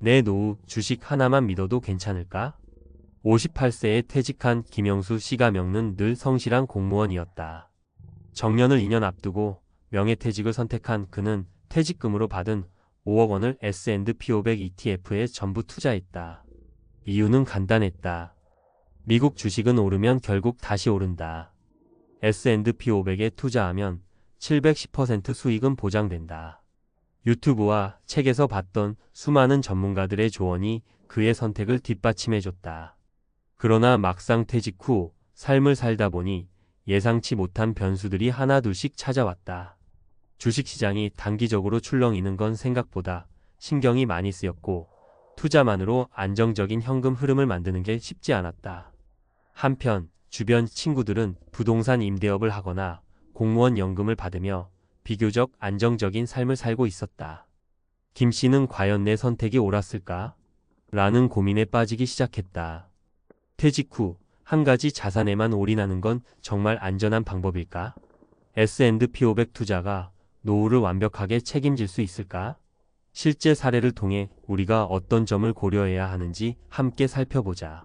내 노후 주식 하나만 믿어도 괜찮을까? 58세에 퇴직한 김영수 씨가 명는 늘 성실한 공무원이었다. 정년을 2년 앞두고 명예퇴직을 선택한 그는 퇴직금으로 받은 5억 원을 S&P 500 ETF에 전부 투자했다. 이유는 간단했다. 미국 주식은 오르면 결국 다시 오른다. S&P 500에 투자하면 710% 수익은 보장된다. 유튜브와 책에서 봤던 수많은 전문가들의 조언이 그의 선택을 뒷받침해줬다. 그러나 막상 퇴직 후 삶을 살다 보니 예상치 못한 변수들이 하나둘씩 찾아왔다. 주식시장이 단기적으로 출렁이는 건 생각보다 신경이 많이 쓰였고 투자만으로 안정적인 현금 흐름을 만드는 게 쉽지 않았다. 한편 주변 친구들은 부동산 임대업을 하거나 공무원 연금을 받으며 비교적 안정적인 삶을 살고 있었다. 김 씨는 과연 내 선택이 옳았을까? 라는 고민에 빠지기 시작했다. 퇴직 후 한 가지 자산에만 올인하는 건 정말 안전한 방법일까? S&P 500 투자가 노후를 완벽하게 책임질 수 있을까? 실제 사례를 통해 우리가 어떤 점을 고려해야 하는지 함께 살펴보자.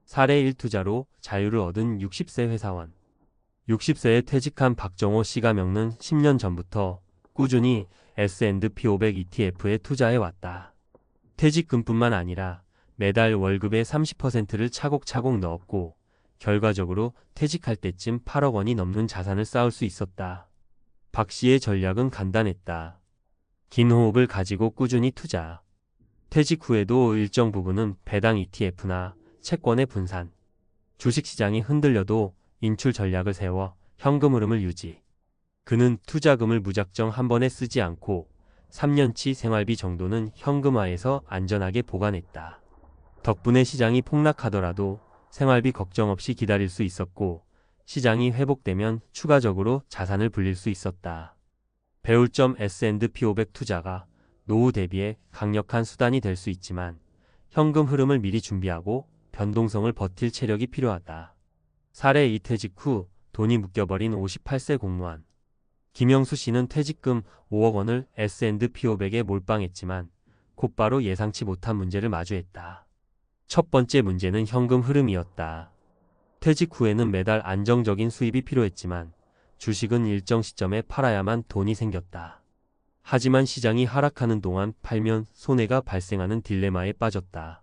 사례 1 투자로 자유를 얻은 60세 회사원. 60세에 퇴직한 박정호 씨가 명는 10년 전부터 꾸준히 S&P 500 ETF에 투자해왔다. 퇴직금뿐만 아니라 매달 월급의 30%를 차곡차곡 넣었고 결과적으로 퇴직할 때쯤 8억 원이 넘는 자산을 쌓을 수 있었다. 박 씨의 전략은 간단했다. 긴 호흡을 가지고 꾸준히 투자. 퇴직 후에도 일정 부분은 배당 ETF나 채권에 분산. 주식시장이 흔들려도 인출 전략을 세워 현금 흐름을 유지. 그는 투자금을 무작정 한 번에 쓰지 않고 3년치 생활비 정도는 현금화해서 안전하게 보관했다. 덕분에 시장이 폭락하더라도 생활비 걱정 없이 기다릴 수 있었고 시장이 회복되면 추가적으로 자산을 불릴 수 있었다. 배울 점 S&P 500 투자가 노후 대비에 강력한 수단이 될 수 있지만 현금 흐름을 미리 준비하고 변동성을 버틸 체력이 필요하다. 사례 2 퇴직 후 돈이 묶여버린 58세 공무원. 김영수 씨는 퇴직금 5억 원을 S&P 500에 몰빵했지만 곧바로 예상치 못한 문제를 마주했다. 첫 번째 문제는 현금 흐름이었다. 퇴직 후에는 매달 안정적인 수입이 필요했지만 주식은 일정 시점에 팔아야만 돈이 생겼다. 하지만 시장이 하락하는 동안 팔면 손해가 발생하는 딜레마에 빠졌다.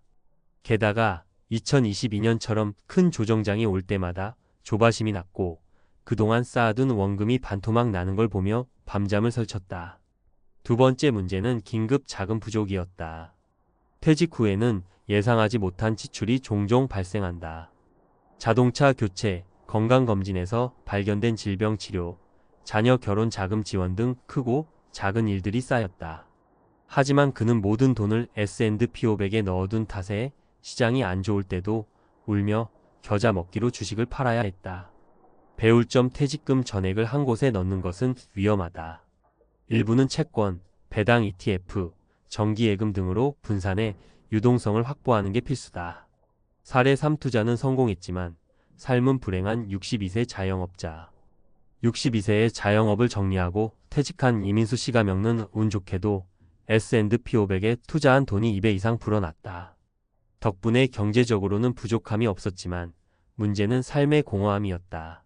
게다가 2022년처럼 큰 조정장이 올 때마다 조바심이 났고 그동안 쌓아둔 원금이 반토막 나는 걸 보며 밤잠을 설쳤다. 두 번째 문제는 긴급 자금 부족이었다. 퇴직 후에는 예상하지 못한 지출이 종종 발생한다. 자동차 교체, 건강검진에서 발견된 질병 치료, 자녀 결혼 자금 지원 등 크고 작은 일들이 쌓였다. 하지만 그는 모든 돈을 S&P 500에 넣어둔 탓에 시장이 안 좋을 때도 울며 겨자 먹기로 주식을 팔아야 했다. 배울 점 퇴직금 전액을 한 곳에 넣는 것은 위험하다. 일부는 채권, 배당 ETF, 정기예금 등으로 분산해 유동성을 확보하는 게 필수다. 사례 3 투자는 성공했지만 삶은 불행한 62세 자영업자. 62세의 자영업을 정리하고 퇴직한 이민수 씨가 명는 운 좋게도 S&P 500에 투자한 돈이 2배 이상 불어났다. 덕분에 경제적으로는 부족함이 없었지만 문제는 삶의 공허함이었다.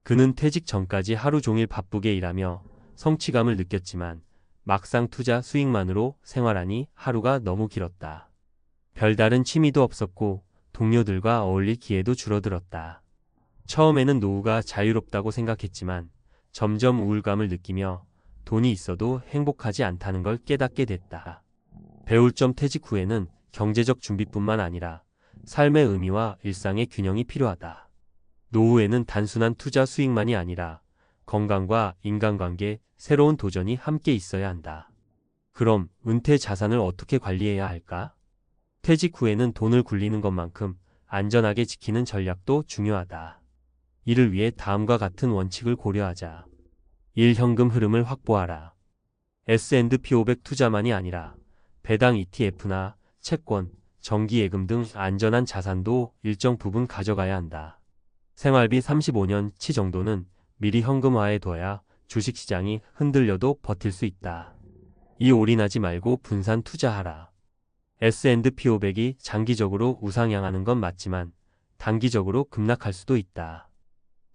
그는 퇴직 전까지 하루 종일 바쁘게 일하며 성취감을 느꼈지만 막상 투자 수익만으로 생활하니 하루가 너무 길었다. 별다른 취미도 없었고 동료들과 어울릴 기회도 줄어들었다. 처음에는 노후가 자유롭다고 생각했지만 점점 우울감을 느끼며 돈이 있어도 행복하지 않다는 걸 깨닫게 됐다. 배울 점 퇴직 후에는 경제적 준비뿐만 아니라 삶의 의미와 일상의 균형이 필요하다. 노후에는 단순한 투자 수익만이 아니라 건강과 인간관계, 새로운 도전이 함께 있어야 한다. 그럼 은퇴 자산을 어떻게 관리해야 할까? 퇴직 후에는 돈을 굴리는 것만큼 안전하게 지키는 전략도 중요하다. 이를 위해 다음과 같은 원칙을 고려하자. 1. 현금 흐름을 확보하라. S&P 500 투자만이 아니라 배당 ETF나 채권, 정기예금 등 안전한 자산도 일정 부분 가져가야 한다. 생활비 35년치 정도는 미리 현금화해 둬야 주식시장이 흔들려도 버틸 수 있다. 2. 올인하지 말고 분산 투자하라. S&P 500이 장기적으로 우상향하는 건 맞지만 단기적으로 급락할 수도 있다.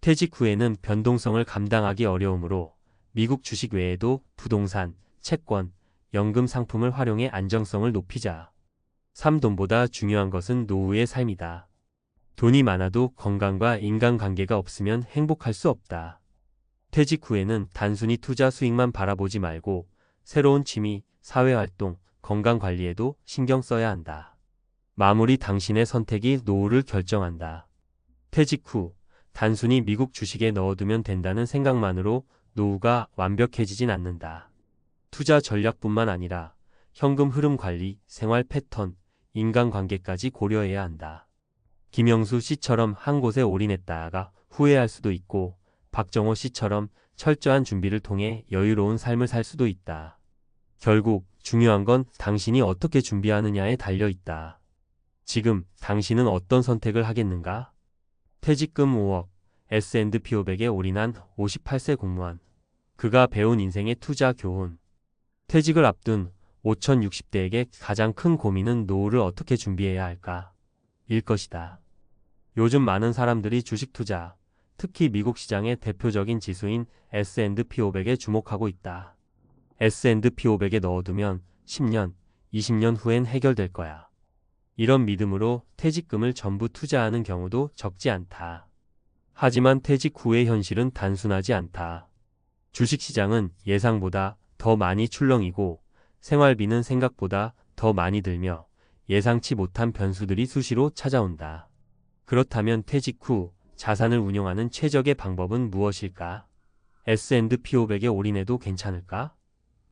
퇴직 후에는 변동성을 감당하기 어려우므로 미국 주식 외에도 부동산, 채권, 연금 상품을 활용해 안정성을 높이자. 3. 돈보다 중요한 것은 노후의 삶이다. 돈이 많아도 건강과 인간관계가 없으면 행복할 수 없다. 퇴직 후에는 단순히 투자 수익만 바라보지 말고 새로운 취미, 사회활동, 건강관리에도 신경 써야 한다. 마무리 당신의 선택이 노후를 결정한다. 퇴직 후 단순히 미국 주식에 넣어두면 된다는 생각만으로 노후가 완벽해지진 않는다. 투자 전략뿐만 아니라 현금 흐름 관리, 생활 패턴, 인간관계까지 고려해야 한다. 김영수 씨처럼 한 곳에 올인했다가 후회할 수도 있고 박정호 씨처럼 철저한 준비를 통해 여유로운 삶을 살 수도 있다. 결국 중요한 건 당신이 어떻게 준비하느냐에 달려 있다. 지금 당신은 어떤 선택을 하겠는가? 퇴직금 5억, S&P 500에 올인한 58세 공무원. 그가 배운 인생의 투자 교훈. 퇴직을 앞둔 5060대에게 가장 큰 고민은 노후를 어떻게 준비해야 할까? 일 것이다. 요즘 많은 사람들이 주식 투자, 특히 미국 시장의 대표적인 지수인 S&P 500에 주목하고 있다. S&P 500에 넣어두면 10년, 20년 후엔 해결될 거야. 이런 믿음으로 퇴직금을 전부 투자하는 경우도 적지 않다. 하지만 퇴직 후의 현실은 단순하지 않다. 주식시장은 예상보다 더 많이 출렁이고 생활비는 생각보다 더 많이 들며 예상치 못한 변수들이 수시로 찾아온다. 그렇다면 퇴직 후 자산을 운용하는 최적의 방법은 무엇일까? S&P 500에 올인해도 괜찮을까?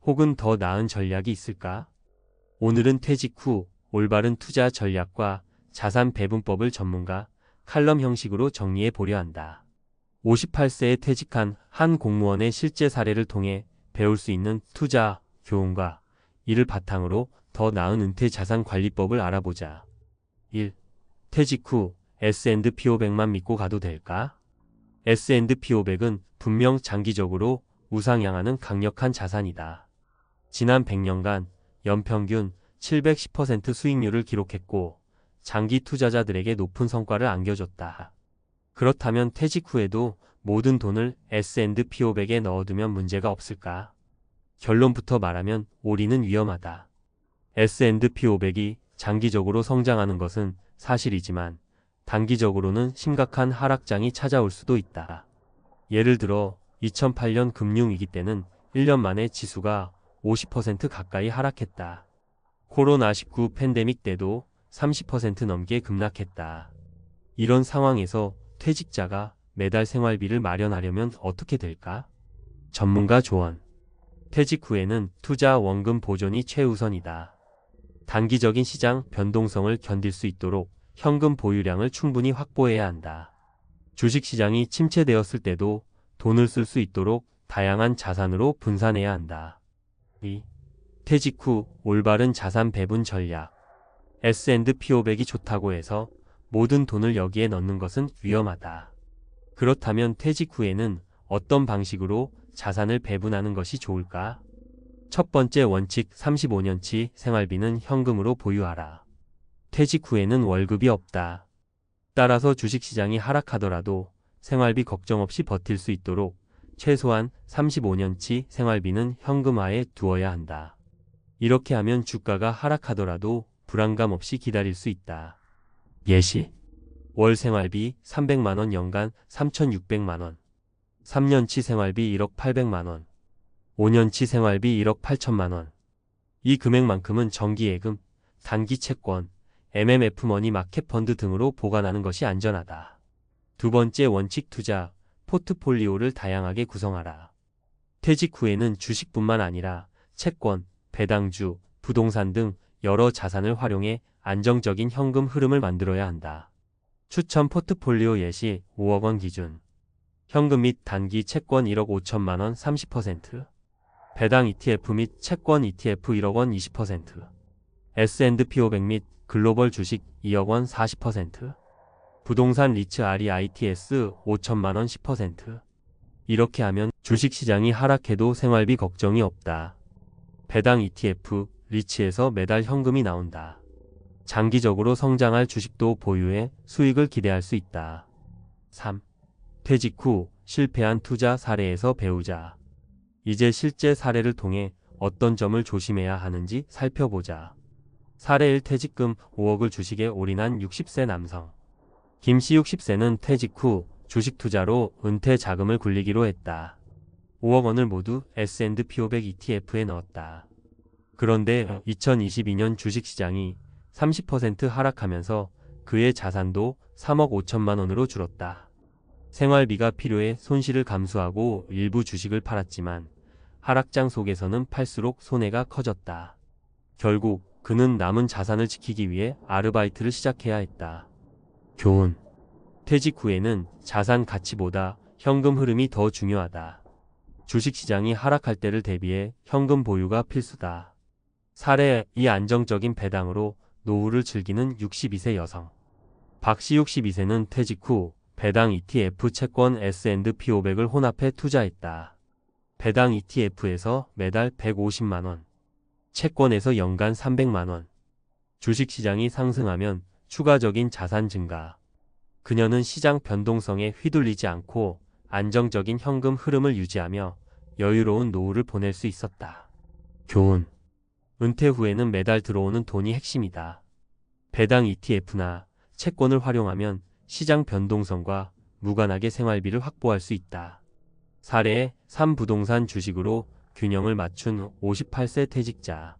혹은 더 나은 전략이 있을까? 오늘은 퇴직 후 올바른 투자 전략과 자산 배분법을 전문가 칼럼 형식으로 정리해 보려 한다. 58세에 퇴직한 한 공무원의 실제 사례를 통해 배울 수 있는 투자, 교훈과 이를 바탕으로 더 나은 은퇴 자산 관리법을 알아보자. 1. 퇴직 후 S&P 500만 믿고 가도 될까? S&P 500은 분명 장기적으로 우상향하는 강력한 자산이다. 지난 100년간 연평균 710% 수익률을 기록했고 장기 투자자들에게 높은 성과를 안겨줬다. 그렇다면 퇴직 후에도 모든 돈을 S&P 500에 넣어두면 문제가 없을까? 결론부터 말하면 올인은 위험하다. S&P 500이 장기적으로 성장하는 것은 사실이지만 단기적으로는 심각한 하락장이 찾아올 수도 있다. 예를 들어 2008년 금융위기 때는 1년 만에 지수가 50% 가까이 하락했다. 코로나19 팬데믹 때도 30% 넘게 급락했다. 이런 상황에서 퇴직자가 매달 생활비를 마련하려면 어떻게 될까? 전문가 조언. 퇴직 후에는 투자 원금 보존이 최우선이다. 단기적인 시장 변동성을 견딜 수 있도록 현금 보유량을 충분히 확보해야 한다. 주식시장이 침체되었을 때도 돈을 쓸 수 있도록 다양한 자산으로 분산해야 한다. 2. 퇴직 후 올바른 자산 배분 전략. S&P 500이 좋다고 해서 모든 돈을 여기에 넣는 것은 위험하다. 그렇다면 퇴직 후에는 어떤 방식으로 자산을 배분하는 것이 좋을까? 첫 번째 원칙 35년치 생활비는 현금으로 보유하라. 퇴직 후에는 월급이 없다. 따라서 주식시장이 하락하더라도 생활비 걱정 없이 버틸 수 있도록 최소한 35년치 생활비는 현금화에 두어야 한다. 이렇게 하면 주가가 하락하더라도 불안감 없이 기다릴 수 있다. 예시. 월 생활비 300만원, 연간 3,600만원. 3년치 생활비 1억 800만원. 5년치 생활비 1억 8천만원. 이 금액만큼은 정기예금, 단기 채권, MMF 머니 마켓 펀드 등으로 보관하는 것이 안전하다. 두 번째 원칙 투자, 포트폴리오를 다양하게 구성하라. 퇴직 후에는 주식뿐만 아니라 채권, 배당주, 부동산 등 여러 자산을 활용해 안정적인 현금 흐름을 만들어야 한다. 추천 포트폴리오 예시 5억 원 기준. 현금 및 단기 채권 1억 5천만 원 30%. 배당 ETF 및 채권 ETF 1억 원 20%. S&P 500 및 글로벌 주식 2억 원 40%. 부동산 리츠 REITs 5천만 원 10%. 이렇게 하면 주식시장이 하락해도 생활비 걱정이 없다. 배당 ETF, 리츠에서 매달 현금이 나온다. 장기적으로 성장할 주식도 보유해 수익을 기대할 수 있다. 3. 퇴직 후 실패한 투자 사례에서 배우자. 이제 실제 사례를 통해 어떤 점을 조심해야 하는지 살펴보자. 사례 1. 퇴직금 5억을 주식에 올인한 60세 남성. 김씨 60세는 퇴직 후 주식 투자로 은퇴 자금을 굴리기로 했다. 5억 원을 모두 S&P 500 ETF에 넣었다. 그런데 2022년 주식시장이 30% 하락하면서 그의 자산도 3억 5천만 원으로 줄었다. 생활비가 필요해 손실을 감수하고 일부 주식을 팔았지만 하락장 속에서는 팔수록 손해가 커졌다. 결국 그는 남은 자산을 지키기 위해 아르바이트를 시작해야 했다. 교훈. 퇴직 후에는 자산 가치보다 현금 흐름이 더 중요하다. 주식시장이 하락할 때를 대비해 현금 보유가 필수다. 사례 2. 안정적인 배당으로 노후를 즐기는 62세 여성. 박씨 62세는 퇴직 후 배당 ETF 채권 S&P 500을 혼합해 투자했다. 배당 ETF에서 매달 150만원, 채권에서 연간 300만원. 주식시장이 상승하면 추가적인 자산 증가. 그녀는 시장 변동성에 휘둘리지 않고 안정적인 현금 흐름을 유지하며 여유로운 노후를 보낼 수 있었다. 교훈. 은퇴 후에는 매달 들어오는 돈이 핵심이다. 배당 ETF나 채권을 활용하면 시장 변동성과 무관하게 생활비를 확보할 수 있다. 사례 3. 부동산 주식으로 균형을 맞춘 58세 퇴직자.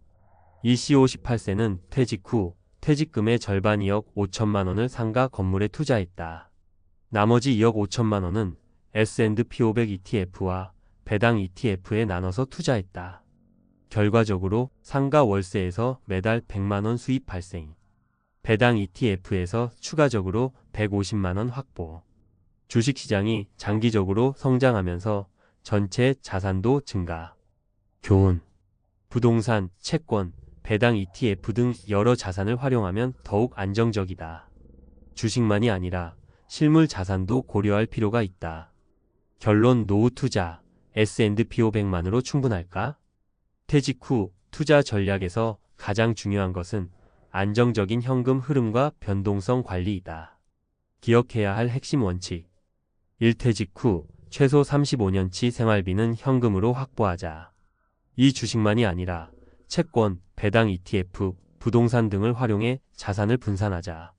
이씨 58세는 퇴직 후 퇴직금의 절반 2억 5천만 원을 상가 건물에 투자했다. 나머지 2억 5천만 원은 S&P 500 ETF와 배당 ETF에 나눠서 투자했다. 결과적으로 상가 월세에서 매달 100만 원 수입 발생. 배당 ETF에서 추가적으로 150만 원 확보. 주식시장이 장기적으로 성장하면서 전체 자산도 증가. 교훈. 부동산, 채권, 배당 ETF 등 여러 자산을 활용하면 더욱 안정적이다. 주식만이 아니라 실물 자산도 고려할 필요가 있다. 결론. 노후 투자, S&P 500만으로 충분할까? 퇴직 후 투자 전략에서 가장 중요한 것은 안정적인 현금 흐름과 변동성 관리이다. 기억해야 할 핵심 원칙. 1. 퇴직 후 최소 35년치 생활비는 현금으로 확보하자. 이 주식만이 아니라 채권, 배당 ETF, 부동산 등을 활용해 자산을 분산하자.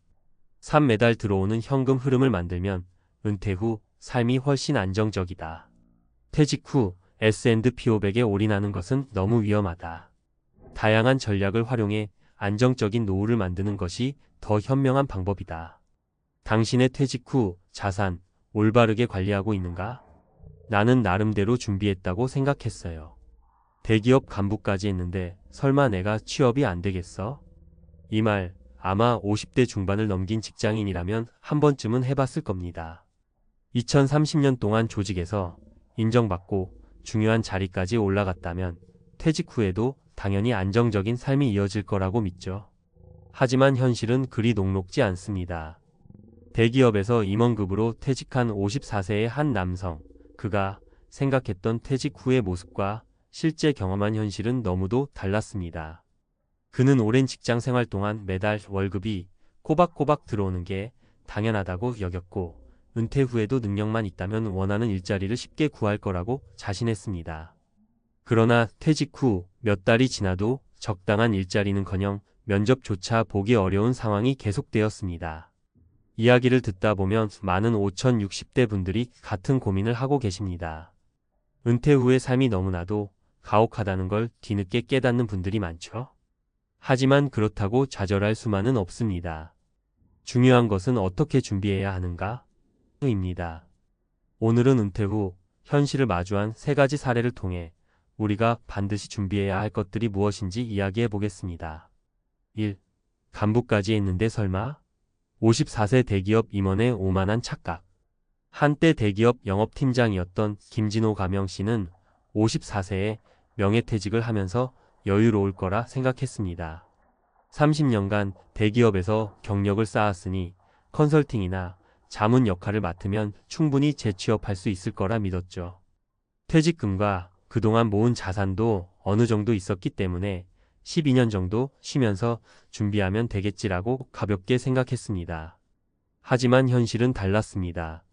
3. 매달 들어오는 현금 흐름을 만들면 은퇴 후 삶이 훨씬 안정적이다. 퇴직 후 S&P 500에 올인하는 것은 너무 위험하다. 다양한 전략을 활용해 안정적인 노후를 만드는 것이 더 현명한 방법이다. 당신의 퇴직 후 자산 올바르게 관리하고 있는가? 나는 나름대로 준비했다고 생각했어요. 대기업 간부까지 했는데 설마 내가 취업이 안 되겠어? 이 말 아마 50대 중반을 넘긴 직장인이라면 한 번쯤은 해봤을 겁니다. 2030년 동안 조직에서 인정받고 중요한 자리까지 올라갔다면 퇴직 후에도 당연히 안정적인 삶이 이어질 거라고 믿죠. 하지만 현실은 그리 녹록지 않습니다. 대기업에서 임원급으로 퇴직한 54세의 한 남성. 그가 생각했던 퇴직 후의 모습과 실제 경험한 현실은 너무도 달랐습니다. 그는 오랜 직장 생활 동안 매달 월급이 꼬박꼬박 들어오는 게 당연하다고 여겼고 은퇴 후에도 능력만 있다면 원하는 일자리를 쉽게 구할 거라고 자신했습니다. 그러나 퇴직 후 몇 달이 지나도 적당한 일자리는커녕 면접조차 보기 어려운 상황이 계속되었습니다. 이야기를 듣다 보면 많은 5060대 분들이 같은 고민을 하고 계십니다. 은퇴 후의 삶이 너무나도 가혹하다는 걸 뒤늦게 깨닫는 분들이 많죠. 하지만 그렇다고 좌절할 수만은 없습니다. 중요한 것은 어떻게 준비해야 하는가? 입니다. 오늘은 은퇴 후 현실을 마주한 3가지 사례를 통해 우리가 반드시 준비해야 할 것들이 무엇인지 이야기해 보겠습니다. 1. 간부까지 했는데 설마? 54세 대기업 임원의 오만한 착각. 한때 대기업 영업팀장이었던 김진호 가명씨는 54세에 명예퇴직을 하면서 여유로울 거라 생각했습니다. 30년간 대기업에서 경력을 쌓았으니 컨설팅이나 자문 역할을 맡으면 충분히 재취업할 수 있을 거라 믿었죠. 퇴직금과 그동안 모은 자산도 어느 정도 있었기 때문에 12년 정도 쉬면서 준비하면 되겠지라고 가볍게 생각했습니다. 하지만 현실은 달랐습니다.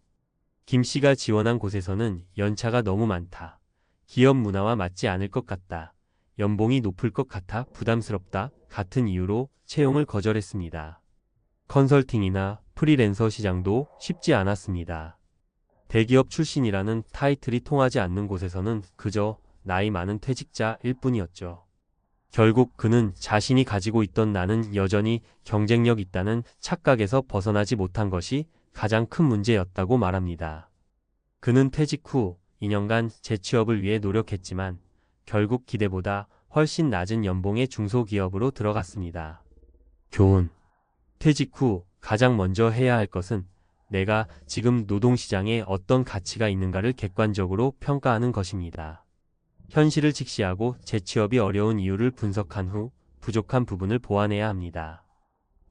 김 씨가 지원한 곳에서는 연차가 너무 많다. 기업 문화와 맞지 않을 것 같다. 연봉이 높을 것 같아 부담스럽다. 같은 이유로 채용을 거절했습니다. 컨설팅이나 프리랜서 시장도 쉽지 않았습니다. 대기업 출신이라는 타이틀이 통하지 않는 곳에서는 그저 나이 많은 퇴직자일 뿐이었죠. 결국 그는 자신이 가지고 있던 나는 여전히 경쟁력 있다는 착각에서 벗어나지 못한 것이 가장 큰 문제였다고 말합니다. 그는 퇴직 후 2년간 재취업을 위해 노력했지만 결국 기대보다 훨씬 낮은 연봉의 중소기업으로 들어갔습니다. 교훈. 퇴직 후 가장 먼저 해야 할 것은 내가 지금 노동시장에 어떤 가치가 있는가를 객관적으로 평가하는 것입니다. 현실을 직시하고 재취업이 어려운 이유를 분석한 후 부족한 부분을 보완해야 합니다.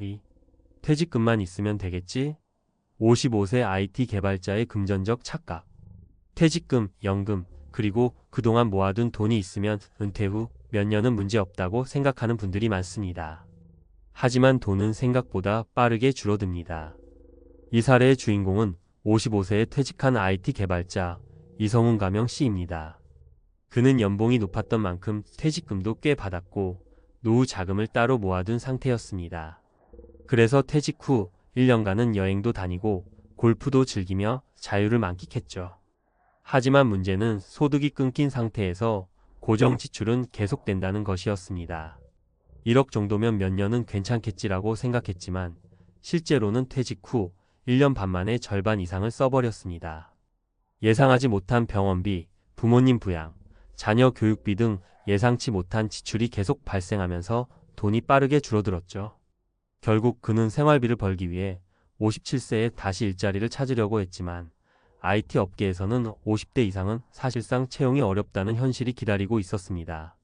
2. 퇴직금만 있으면 되겠지? 55세 IT 개발자의 금전적 착각. 퇴직금, 연금, 그리고 그동안 모아둔 돈이 있으면 은퇴 후 몇 년은 문제없다고 생각하는 분들이 많습니다. 하지만 돈은 생각보다 빠르게 줄어듭니다. 이 사례의 주인공은 55세에 퇴직한 IT 개발자 이성훈 가명 씨입니다. 그는 연봉이 높았던 만큼 퇴직금도 꽤 받았고 노후 자금을 따로 모아둔 상태였습니다. 그래서 퇴직 후 1년간은 여행도 다니고 골프도 즐기며 자유를 만끽했죠. 하지만 문제는 소득이 끊긴 상태에서 고정 지출은 계속된다는 것이었습니다. 1억 정도면 몇 년은 괜찮겠지라고 생각했지만 실제로는 퇴직 후 1년 반 만에 절반 이상을 써버렸습니다. 예상하지 못한 병원비, 부모님 부양, 자녀 교육비 등 예상치 못한 지출이 계속 발생하면서 돈이 빠르게 줄어들었죠. 결국 그는 생활비를 벌기 위해 57세에 다시 일자리를 찾으려고 했지만 IT 업계에서는 50대 이상은 사실상 채용이 어렵다는 현실이 기다리고 있었습니다.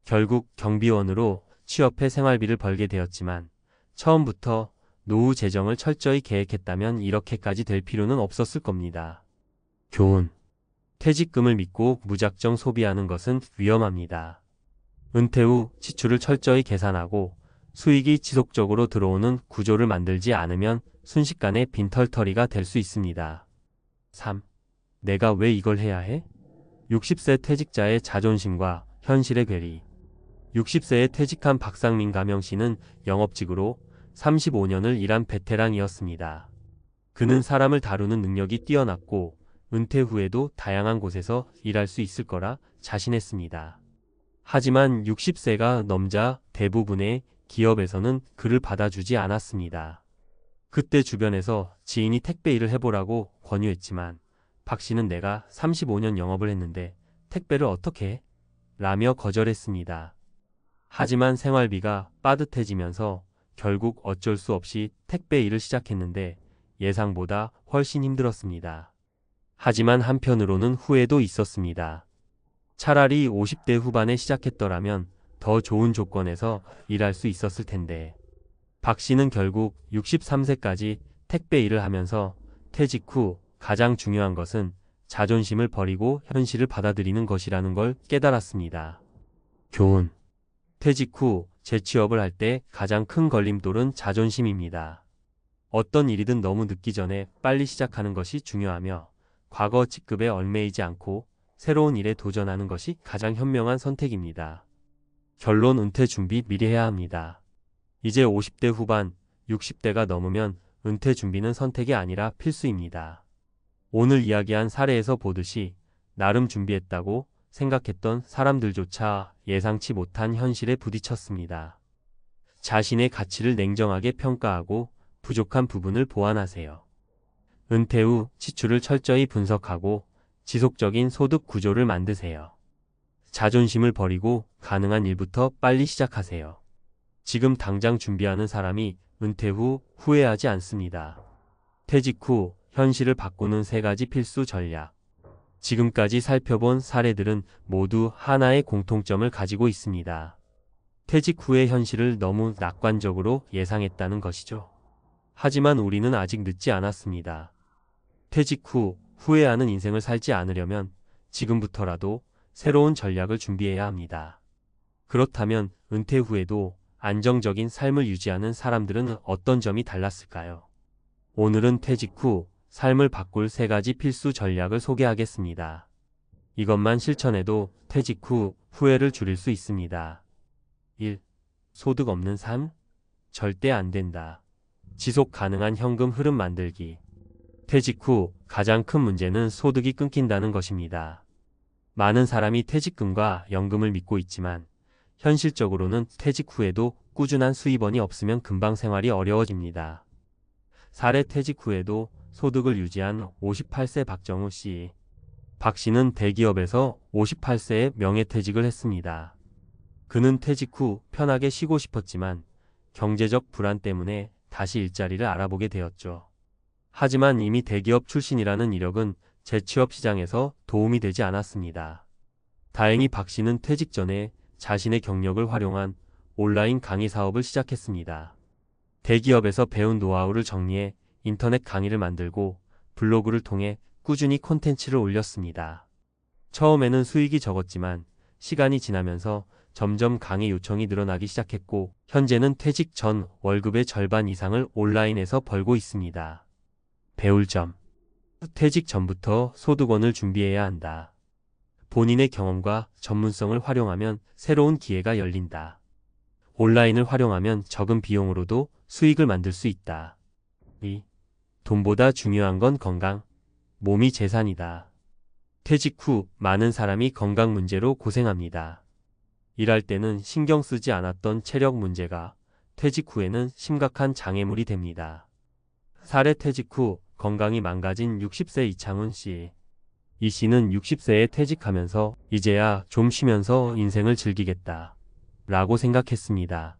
결국 경비원으로 취업해 생활비를 벌게 되었지만 처음부터 노후 재정을 철저히 계획했다면 이렇게까지 될 필요는 없었을 겁니다. 교훈. 퇴직금을 믿고 무작정 소비하는 것은 위험합니다. 은퇴 후 지출을 철저히 계산하고 수익이 지속적으로 들어오는 구조를 만들지 않으면 순식간에 빈털터리가 될 수 있습니다. 3. 내가 왜 이걸 해야 해? 60세 퇴직자의 자존심과 현실의 괴리. 60세에 퇴직한 박상민 가명 씨는 영업직으로 35년을 일한 베테랑이었습니다. 그는 사람을 다루는 능력이 뛰어났고 은퇴 후에도 다양한 곳에서 일할 수 있을 거라 자신했습니다. 하지만 60세가 넘자 대부분의 기업에서는 그를 받아주지 않았습니다. 그때 주변에서 지인이 택배 일을 해보라고 권유했지만 박 씨는 내가 35년 영업을 했는데 택배를 어떻게 해? 라며 거절했습니다. 하지만 생활비가 빠듯해지면서 결국 어쩔 수 없이 택배 일을 시작했는데 예상보다 훨씬 힘들었습니다. 하지만 한편으로는 후회도 있었습니다. 차라리 50대 후반에 시작했더라면 더 좋은 조건에서 일할 수 있었을 텐데. 박 씨는 결국 63세까지 택배 일을 하면서 퇴직 후 가장 중요한 것은 자존심을 버리고 현실을 받아들이는 것이라는 걸 깨달았습니다. 교훈. 퇴직 후 재취업을 할 때 가장 큰 걸림돌은 자존심입니다. 어떤 일이든 너무 늦기 전에 빨리 시작하는 것이 중요하며 과거 직급에 얽매이지 않고 새로운 일에 도전하는 것이 가장 현명한 선택입니다. 결론. 은퇴 준비 미리 해야 합니다. 이제 50대 후반, 60대가 넘으면 은퇴 준비는 선택이 아니라 필수입니다. 오늘 이야기한 사례에서 보듯이 나름 준비했다고 생각했던 사람들조차 예상치 못한 현실에 부딪혔습니다. 자신의 가치를 냉정하게 평가하고 부족한 부분을 보완하세요. 은퇴 후 지출을 철저히 분석하고 지속적인 소득 구조를 만드세요. 자존심을 버리고 가능한 일부터 빨리 시작하세요. 지금 당장 준비하는 사람이 은퇴 후 후회하지 않습니다. 퇴직 후 현실을 바꾸는 3가지 필수 전략. 지금까지 살펴본 사례들은 모두 하나의 공통점을 가지고 있습니다. 퇴직 후의 현실을 너무 낙관적으로 예상했다는 것이죠. 하지만 우리는 아직 늦지 않았습니다. 퇴직 후 후회하는 인생을 살지 않으려면 지금부터라도 새로운 전략을 준비해야 합니다. 그렇다면 은퇴 후에도 안정적인 삶을 유지하는 사람들은 어떤 점이 달랐을까요? 오늘은 퇴직 후 삶을 바꿀 3가지 필수 전략을 소개하겠습니다. 이것만 실천해도 퇴직 후 후회를 줄일 수 있습니다. 1. 소득 없는 삶? 절대 안 된다. 지속 가능한 현금 흐름 만들기. 퇴직 후 가장 큰 문제는 소득이 끊긴다는 것입니다. 많은 사람이 퇴직금과 연금을 믿고 있지만 현실적으로는 퇴직 후에도 꾸준한 수입원이 없으면 금방 생활이 어려워집니다. 사례 퇴직 후에도 소득을 유지한 58세 박정우 씨. 박 씨는 대기업에서 58세에 명예퇴직을 했습니다. 그는 퇴직 후 편하게 쉬고 싶었지만 경제적 불안 때문에 다시 일자리를 알아보게 되었죠. 하지만 이미 대기업 출신이라는 이력은 재취업 시장에서 도움이 되지 않았습니다. 다행히 박 씨는 퇴직 전에 자신의 경력을 활용한 온라인 강의 사업을 시작했습니다. 대기업에서 배운 노하우를 정리해 인터넷 강의를 만들고 블로그를 통해 꾸준히 콘텐츠를 올렸습니다. 처음에는 수익이 적었지만 시간이 지나면서 점점 강의 요청이 늘어나기 시작했고 현재는 퇴직 전 월급의 절반 이상을 온라인에서 벌고 있습니다. 배울 점. 퇴직 전부터 소득원을 준비해야 한다. 본인의 경험과 전문성을 활용하면 새로운 기회가 열린다. 온라인을 활용하면 적은 비용으로도 수익을 만들 수 있다. 2. 돈보다 중요한 건 건강. 몸이 재산이다. 퇴직 후 많은 사람이 건강 문제로 고생합니다. 일할 때는 신경 쓰지 않았던 체력 문제가 퇴직 후에는 심각한 장애물이 됩니다. 사례 퇴직 후 건강이 망가진 60세 이창훈 씨. 이 씨는 60세에 퇴직하면서 이제야 좀 쉬면서 인생을 즐기겠다 라고 생각했습니다.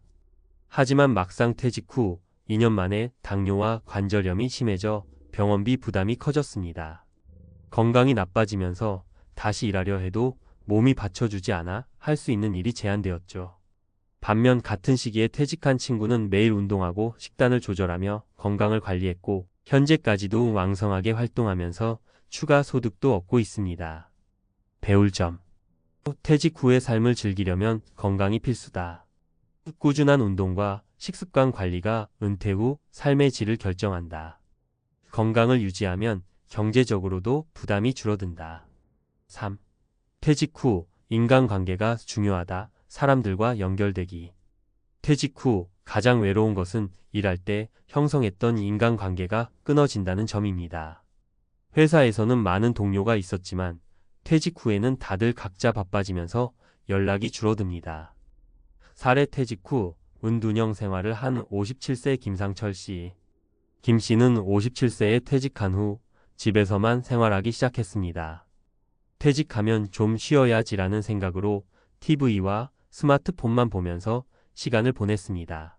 하지만 막상 퇴직 후 2년 만에 당뇨와 관절염이 심해져 병원비 부담이 커졌습니다. 건강이 나빠지면서 다시 일하려 해도 몸이 받쳐주지 않아 할 수 있는 일이 제한되었죠. 반면 같은 시기에 퇴직한 친구는 매일 운동하고 식단을 조절하며 건강을 관리했고 현재까지도 왕성하게 활동하면서 추가 소득도 얻고 있습니다. 배울 점. 퇴직 후의 삶을 즐기려면 건강이 필수다. 꾸준한 운동과 식습관 관리가 은퇴 후 삶의 질을 결정한다. 건강을 유지하면 경제적으로도 부담이 줄어든다. 3. 퇴직 후 인간관계가 중요하다. 사람들과 연결되기. 퇴직 후 가장 외로운 것은 일할 때 형성했던 인간관계가 끊어진다는 점입니다. 회사에서는 많은 동료가 있었지만 퇴직 후에는 다들 각자 바빠지면서 연락이 줄어듭니다. 사례 퇴직 후 은둔형 생활을 한 57세 김상철 씨. 김 씨는 57세에 퇴직한 후 집에서만 생활하기 시작했습니다. 퇴직하면 좀 쉬어야지라는 생각으로 TV와 스마트폰만 보면서 시간을 보냈습니다.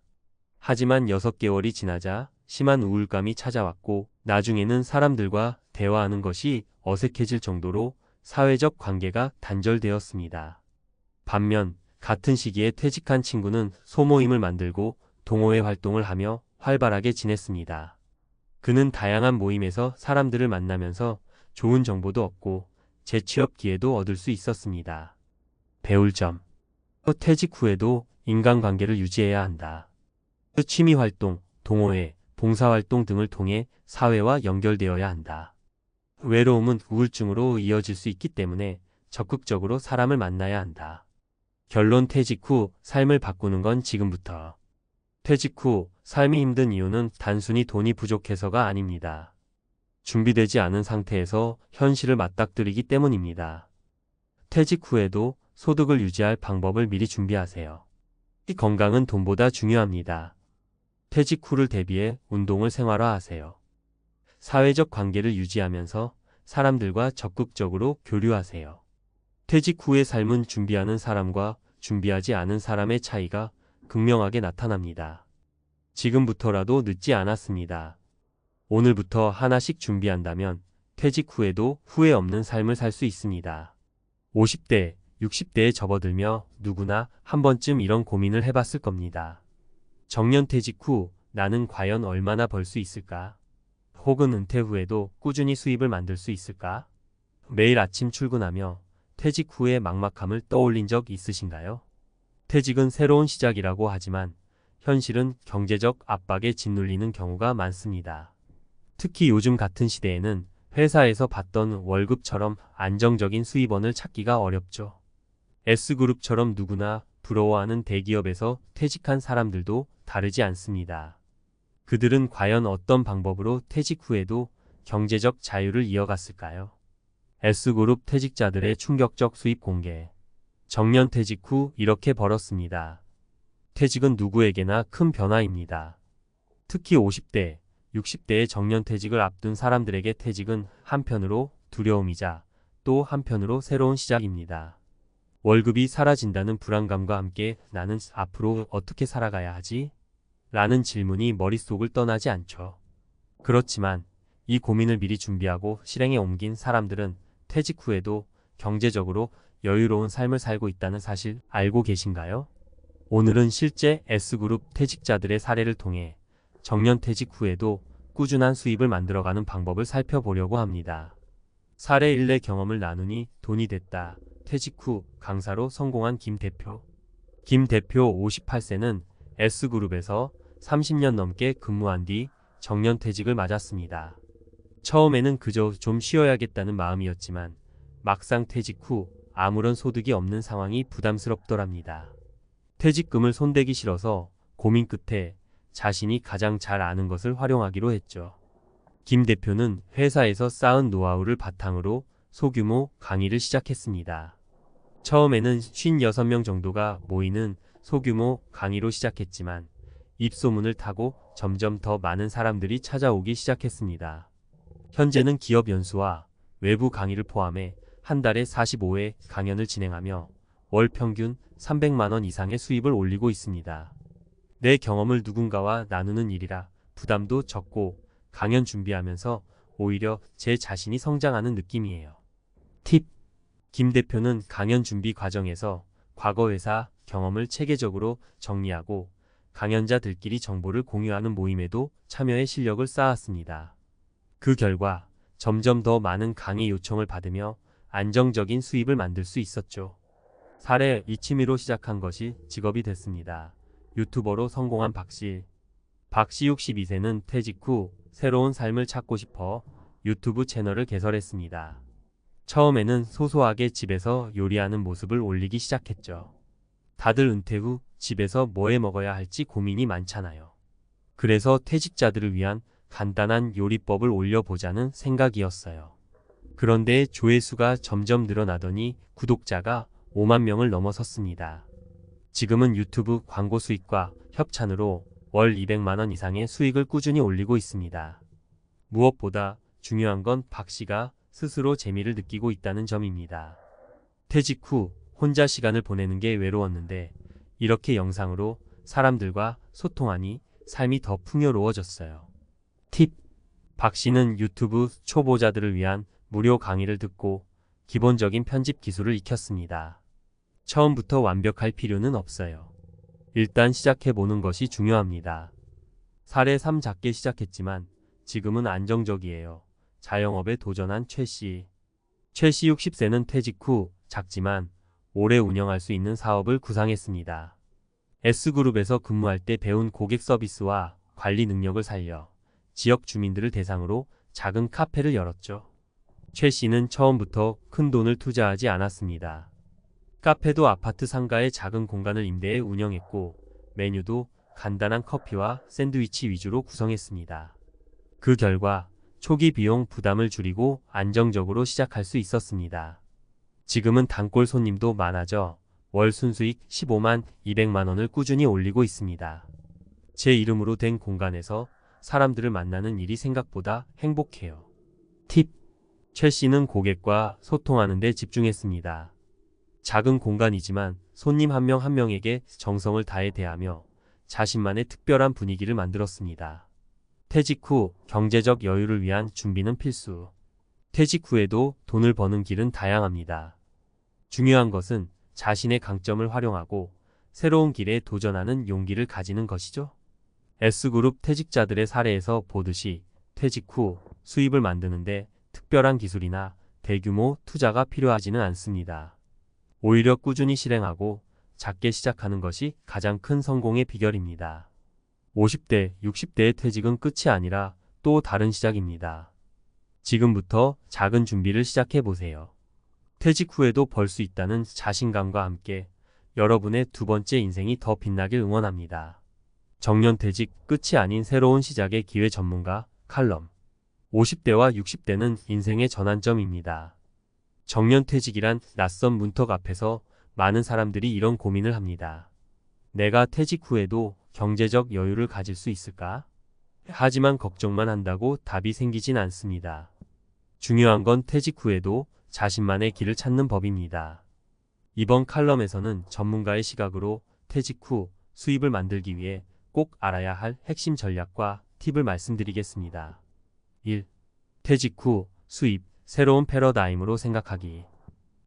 하지만 6개월이 지나자 심한 우울감이 찾아왔고 나중에는 사람들과 대화하는 것이 어색해질 정도로 사회적 관계가 단절되었습니다. 반면 같은 시기에 퇴직한 친구는 소모임을 만들고 동호회 활동을 하며 활발하게 지냈습니다. 그는 다양한 모임에서 사람들을 만나면서 좋은 정보도 얻고 재취업 기회도 얻을 수 있었습니다. 배울 점. 퇴직 후에도 인간관계를 유지해야 한다. 취미활동, 동호회, 봉사활동 등을 통해 사회와 연결되어야 한다. 외로움은 우울증으로 이어질 수 있기 때문에 적극적으로 사람을 만나야 한다. 결론. 퇴직 후 삶을 바꾸는 건 지금부터. 퇴직 후 삶이 힘든 이유는 단순히 돈이 부족해서가 아닙니다. 준비되지 않은 상태에서 현실을 맞닥뜨리기 때문입니다. 퇴직 후에도 소득을 유지할 방법을 미리 준비하세요. 건강은 돈보다 중요합니다. 퇴직 후를 대비해 운동을 생활화하세요. 사회적 관계를 유지하면서 사람들과 적극적으로 교류하세요. 퇴직 후의 삶은 준비하는 사람과 준비하지 않은 사람의 차이가 극명하게 나타납니다. 지금부터라도 늦지 않았습니다. 오늘부터 하나씩 준비한다면 퇴직 후에도 후회 없는 삶을 살 수 있습니다. 50대, 60대에 접어들며 누구나 한 번쯤 이런 고민을 해봤을 겁니다. 정년 퇴직 후 나는 과연 얼마나 벌 수 있을까? 혹은 은퇴 후에도 꾸준히 수입을 만들 수 있을까? 매일 아침 출근하며 퇴직 후의 막막함을 떠올린 적 있으신가요? 퇴직은 새로운 시작이라고 하지만 현실은 경제적 압박에 짓눌리는 경우가 많습니다. 특히 요즘 같은 시대에는 회사에서 받던 월급처럼 안정적인 수입원을 찾기가 어렵죠. S그룹처럼 누구나 부러워하는 대기업에서 퇴직한 사람들도 다르지 않습니다. 그들은 과연 어떤 방법으로 퇴직 후에도 경제적 자유를 이어갔을까요? S그룹 퇴직자들의 충격적 수입 공개. 정년 퇴직 후 이렇게 벌었습니다. 퇴직은 누구에게나 큰 변화입니다. 특히 50대, 60대의 정년퇴직을 앞둔 사람들에게 퇴직은 한편으로 두려움이자 또 한편으로 새로운 시작입니다. 월급이 사라진다는 불안감과 함께 나는 앞으로 어떻게 살아가야 하지? 라는 질문이 머릿속을 떠나지 않죠. 그렇지만 이 고민을 미리 준비하고 실행에 옮긴 사람들은 퇴직 후에도 경제적으로 여유로운 삶을 살고 있다는 사실 알고 계신가요? 오늘은 실제 S그룹 퇴직자들의 사례를 통해 정년퇴직 후에도 꾸준한 수입을 만들어가는 방법을 살펴보려고 합니다. 사례 1의 경험을 나누니 돈이 됐다. 퇴직 후 강사로 성공한 김 대표. 김 대표 58세는 S그룹에서 30년 넘게 근무한 뒤 정년퇴직을 맞았습니다. 처음에는 그저 좀 쉬어야겠다는 마음이었지만 막상 퇴직 후 아무런 소득이 없는 상황이 부담스럽더랍니다. 퇴직금을 손대기 싫어서 고민 끝에 자신이 가장 잘 아는 것을 활용하기로 했죠. 김 대표는 회사에서 쌓은 노하우를 바탕으로 소규모 강의를 시작했습니다. 처음에는 56명 정도가 모이는 소규모 강의로 시작했지만 입소문을 타고 점점 더 많은 사람들이 찾아오기 시작했습니다. 현재는 기업 연수와 외부 강의를 포함해 한 달에 45회 강연을 진행하며 월 평균 300만 원 이상의 수입을 올리고 있습니다. 내 경험을 누군가와 나누는 일이라 부담도 적고 강연 준비하면서 오히려 제 자신이 성장하는 느낌이에요. 팁! 김 대표는 강연 준비 과정에서 과거 회사 경험을 체계적으로 정리하고 강연자들끼리 정보를 공유하는 모임에도 참여해 실력을 쌓았습니다. 그 결과 점점 더 많은 강의 요청을 받으며 안정적인 수입을 만들 수 있었죠. 사례 이 취미로 시작한 것이 직업이 됐습니다. 유튜버로 성공한 박씨. 박씨 62세는 퇴직 후 새로운 삶을 찾고 싶어 유튜브 채널을 개설했습니다. 처음에는 소소하게 집에서 요리하는 모습을 올리기 시작했죠. 다들 은퇴 후 집에서 뭐 해 먹어야 할지 고민이 많잖아요. 그래서 퇴직자들을 위한 간단한 요리법을 올려보자는 생각이었어요. 그런데 조회수가 점점 늘어나더니 구독자가 5만 명을 넘어섰습니다. 지금은 유튜브 광고 수익과 협찬으로 월 200만 원 이상의 수익을 꾸준히 올리고 있습니다. 무엇보다 중요한 건 박 씨가 스스로 재미를 느끼고 있다는 점입니다. 퇴직 후 혼자 시간을 보내는 게 외로웠는데 이렇게 영상으로 사람들과 소통하니 삶이 더 풍요로워졌어요. 팁! 박 씨는 유튜브 초보자들을 위한 무료 강의를 듣고 기본적인 편집 기술을 익혔습니다. 처음부터 완벽할 필요는 없어요. 일단 시작해보는 것이 중요합니다. 사례 3 작게 시작했지만 지금은 안정적이에요. 자영업에 도전한 최 씨. 최 씨 60세는 퇴직 후 작지만 오래 운영할 수 있는 사업을 구상했습니다. S그룹에서 근무할 때 배운 고객 서비스와 관리 능력을 살려 지역 주민들을 대상으로 작은 카페를 열었죠. 최 씨는 처음부터 큰 돈을 투자하지 않았습니다. 카페도 아파트 상가의 작은 공간을 임대해 운영했고 메뉴도 간단한 커피와 샌드위치 위주로 구성했습니다. 그 결과 초기 비용 부담을 줄이고 안정적으로 시작할 수 있었습니다. 지금은 단골 손님도 많아져 월 순수익 15만 200만 원을 꾸준히 올리고 있습니다. 제 이름으로 된 공간에서 사람들을 만나는 일이 생각보다 행복해요. 팁! 최 씨는 고객과 소통하는 데 집중했습니다. 작은 공간이지만 손님 한 명 한 명에게 정성을 다해 대하며 자신만의 특별한 분위기를 만들었습니다. 퇴직 후 경제적 여유를 위한 준비는 필수. 퇴직 후에도 돈을 버는 길은 다양합니다. 중요한 것은 자신의 강점을 활용하고 새로운 길에 도전하는 용기를 가지는 것이죠. S그룹 퇴직자들의 사례에서 보듯이 퇴직 후 수입을 만드는데 특별한 기술이나 대규모 투자가 필요하지는 않습니다. 오히려 꾸준히 실행하고 작게 시작하는 것이 가장 큰 성공의 비결입니다. 50대, 60대의 퇴직은 끝이 아니라 또 다른 시작입니다. 지금부터 작은 준비를 시작해 보세요. 퇴직 후에도 벌 수 있다는 자신감과 함께 여러분의 두 번째 인생이 더 빛나길 응원합니다. 정년퇴직 끝이 아닌 새로운 시작의 기회 전문가 칼럼. 50대와 60대는 인생의 전환점입니다. 정년퇴직이란 낯선 문턱 앞에서 많은 사람들이 이런 고민을 합니다. 내가 퇴직 후에도 경제적 여유를 가질 수 있을까? 하지만 걱정만 한다고 답이 생기진 않습니다. 중요한 건 퇴직 후에도 자신만의 길을 찾는 법입니다. 이번 칼럼에서는 전문가의 시각으로 퇴직 후 수입을 만들기 위해 꼭 알아야 할 핵심 전략과 팁을 말씀드리겠습니다. 1. 퇴직 후 수입, 새로운 패러다임으로 생각하기.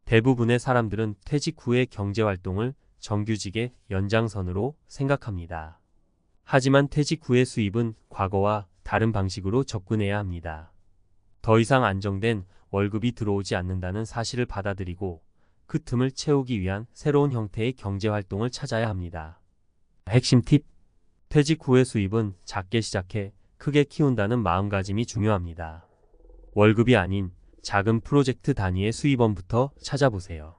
대부분의 사람들은 퇴직 후의 경제활동을 정규직의 연장선으로 생각합니다. 하지만 퇴직 후의 수입은 과거와 다른 방식으로 접근해야 합니다. 더 이상 안정된 월급이 들어오지 않는다는 사실을 받아들이고 그 틈을 채우기 위한 새로운 형태의 경제활동을 찾아야 합니다. 핵심 팁. 퇴직 후의 수입은 작게 시작해 크게 키운다는 마음가짐이 중요합니다. 월급이 아닌 작은 프로젝트 단위의 수입원부터 찾아보세요.